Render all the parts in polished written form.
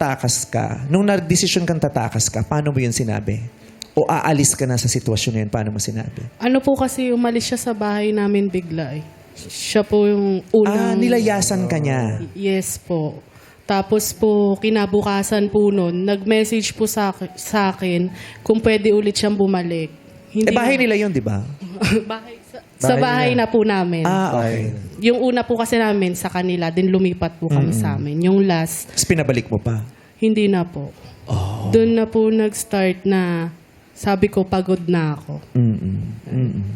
takas ka, nung nag-desisyon kang tatakas ka, paano mo yun sinabi? O aalis ka na sa sitwasyon na yun, paano mo sinabi? Ano po kasi, umalis siya sa bahay namin bigla eh. Siya po yung unang... Nilayasan ka niya. Yes po. Tapos po, kinabukasan po nun, nag-message po sa akin kung pwede ulit siyang bumalik. Bahay nila yun, di ba? bahay, sa bahay na po namin. Okay. Yung una po kasi namin sa kanila, din lumipat po kami sa amin. Yung last, Tapos pinabalik mo pa. hindi na po. Doon na po nag-start na sabi ko, pagod na ako.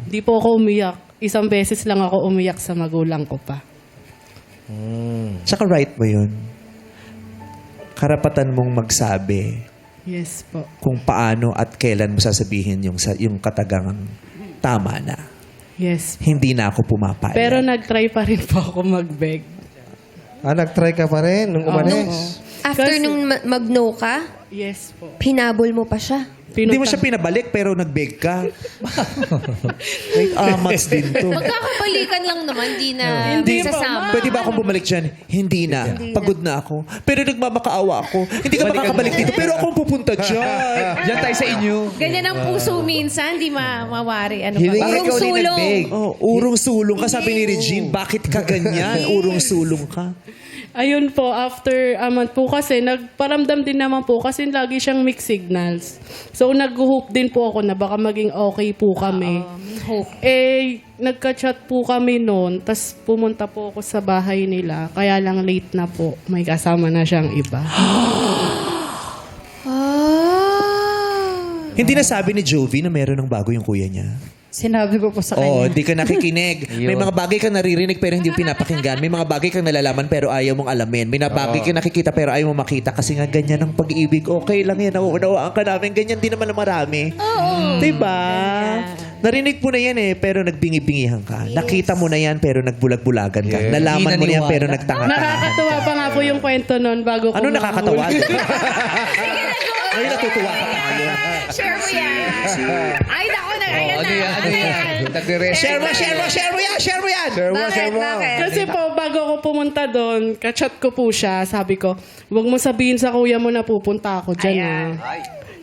Di po ako umiyak. Isang beses lang ako umiyak sa magulang ko pa. Tsaka right mo yun. Karapatan mong magsabi Yes po. kung paano at kailan mo sasabihin yung katagang tama na. Yes. Hindi na ako pumapayag. Pero nag-try pa rin po ako mag-beg. Nag-try ka pa rin nung umalis? After Kasi- nung mag-no ka, Yes po. hinabol mo pa siya. Hindi mo siya pinabalik pero nag-beg ka. May amats din to. Magkakabalikan lang naman, di na Hindi sasama. Pwede ba akong bumalik dyan? Hindi na. Pagod na ako. Pero nagmamakaawa ako. Hindi ka makakabalik dito. Pero akong pupunta dyan. Diyan tayo sa inyo. Ganyan ang puso minsan, di mawari. Ano Hindi ba? ikaw Urong din sulong. nag-beg. Oh, urong sulong ka. Sabi ni Regine, bakit ka ganyan? Urong sulong ka. Ayun po, after a month po kasi, nagparamdam din naman po kasi lagi siyang mixed signals. So, nag-hope din po ako na baka maging okay po kami. Hope. Eh, nagka-chat po kami noon, tas pumunta po ako sa bahay nila. Kaya lang late na po. May kasama na siyang iba. Hindi na sabi ni Jovi na meron ng bago yung kuya niya. Sinabi ko po sa Oo, kanya. hindi ka nakikinig. May mga bagay kang naririnig pero hindi mo pinapakinggan. May mga bagay kang nalalaman pero ayaw mong alamin. May mga bagay kang nakikita pero ayaw mong makita kasi nga ganyan ang pag-ibig. Okay lang yan. Nauunawaan ka namin. Ganyan din naman ang marami. Diba? Narinig mo na yan eh, pero nagbingi-bingihan ka. Nakita mo na yan pero nagbulag-bulagan ka. Nalaman mo na yan pero nagtanga-tanga. Nakakatuwa pa nga po yung kwento noon bago ko Ano nakakatawa? mahuli. Ngayon natutuwa ka pa ngayon. Share mo yan. Ay, nako na. Ayan Ano na. yan? Ano yan? Tagre-rest. Share mo yan! Share mo yan! Kasi po, bago ako pumunta doon, kachat ko po siya, sabi ko, huwag mo sabihin sa kuya mo na pupunta ako dyan.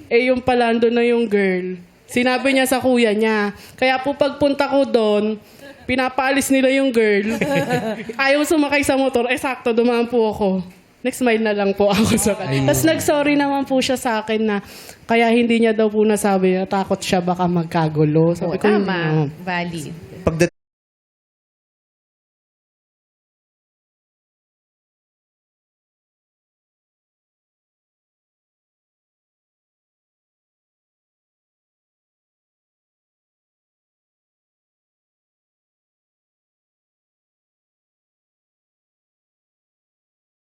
Eh, yung pala, doon na yung girl. Sinabi niya sa kuya niya. Kaya po pagpunta ko doon, pinapaalis nila yung girl. Ayaw sumakay sa motor. Eh, sakto, dumaan po ako. Next mile na lang po ako sa kanya. Tapos nag-sorry naman po siya sa akin na kaya hindi niya daw po nasabi na takot siya baka magkagulo. Sabi ko, Tama. Valid. Pagdating